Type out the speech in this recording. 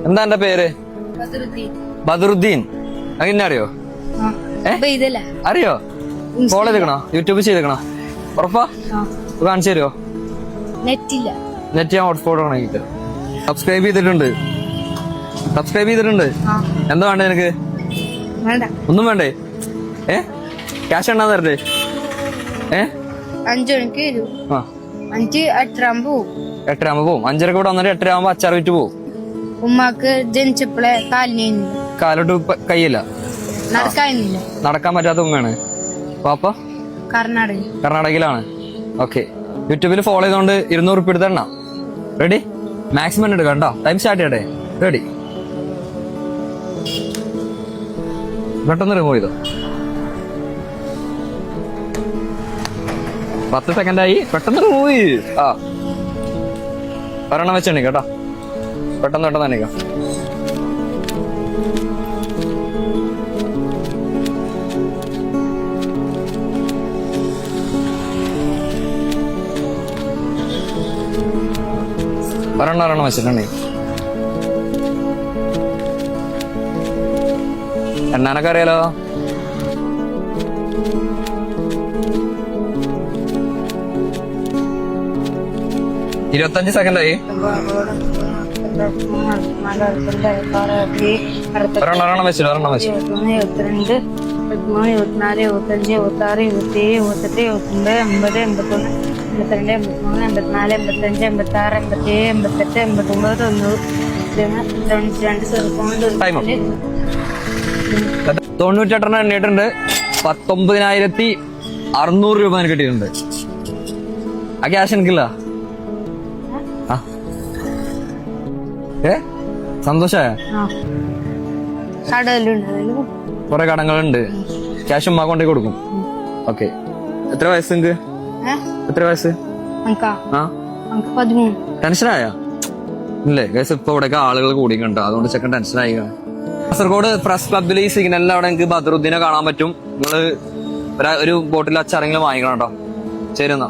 എന്താ എന്റെ പേര്? ബദറുദ്ദീൻ. അങ്ങനെ അറിയോ? അറിയോ? ഫോളോ ചെയ്തേക്കണോ? യൂട്യൂബ് ചെയ്തേക്കണോ? ഉറപ്പാ? കാണിച്ചു തരുമോ? നെറ്റ് ഞാൻ ഹോട്ട്സ്പോട്ട് ആണെങ്കിൽ സബ്സ്ക്രൈബ് ചെയ്തിട്ടുണ്ട്. എന്താ വേണ്ടേ നിനക്ക്? ഒന്നും വേണ്ടേ? ക്യാഷ് എണ്ണാ തരട്ടെ? 5 മണിക്ക് വരൂ. 8:30 പോവും. 8:30 പോവും. 5:30 കൂടെ വന്നിട്ട് 8:30 അച്ചാർ വിറ്റ് പോവും. ഉമ്മാക്ക് ജനിച്ചപ്പോഴേ കാലോട്ട് കയ്യില്ല, നടക്കാൻ പറ്റാത്ത ഉമ്മയാണ്. പാപ്പ കർണാടകയിലാണ്. ഓക്കെ. യൂട്യൂബിൽ ഫോളോ ചെയ്തോണ്ട് 200 ഉറുപ്പിക എടുത്തണ്ണ. റെഡി? മാക്സിമം എടുക്കാം കേട്ടോ. ടൈം സ്റ്റാർട്ട് ചെയ്യട്ടെ. റെഡി? പെട്ടെന്ന് റിമൂവ് ചെയ്തോ. 10 സെക്കൻഡായി. പെട്ടെന്ന് റിമൂവ് ചെയ്യ്. ഒരെണ്ണം വെച്ചെണ്ണി കേട്ടോ. പെട്ടെന്ന് എണ്ണിക്കാം. ഒരെണ്ണം വെച്ചിട്ടുണ്ടേ. എണ്ണാനൊക്കെ അറിയാലോ. ഇരുപത്തഞ്ച് സെക്കൻഡായി. ഒരെണ്ണം വെച്ചു. 22, 23, 24, 25, 26, 27, 28, 29, 50, 51, 52, 53, 54, 55, 56, 57, 88, 99. 98 എണ്ണിയിട്ടുണ്ട്. 19,600 രൂപ എനിക്ക് കിട്ടിയിട്ടുണ്ട്. ആ ക്യാഷ് എനിക്കില്ല. സന്തോഷായ? കൊറേ കടങ്ങളുണ്ട്. ക്യാഷ് ഉമ്മ കൊണ്ടേ കൊടുക്കും. ഓക്കെ. എത്ര വയസ്സ് നിങ്ങക്ക്? എത്ര വയസ്സ്? ടെൻഷനായ? ഇല്ലേ ഗൈസ്, ഇപ്പൊ ഇവിടെയൊക്കെ ആളുകൾ കൂടി കണ്ടോ, അതുകൊണ്ട് ചെക്കൻ ടെൻഷനായി. കാസർഗോഡ് പ്രസ് ക്ലബിൽ ഈ സിഗ്നലിൽ അവിടെ എനിക്ക് ബദറുദ്ദീനെ കാണാൻ പറ്റും. നിങ്ങള് ഒരു ബോട്ടിൽ അച്ചാറെങ്കിലും വാങ്ങിക്കണം കേട്ടോ. ശരി എന്നാ.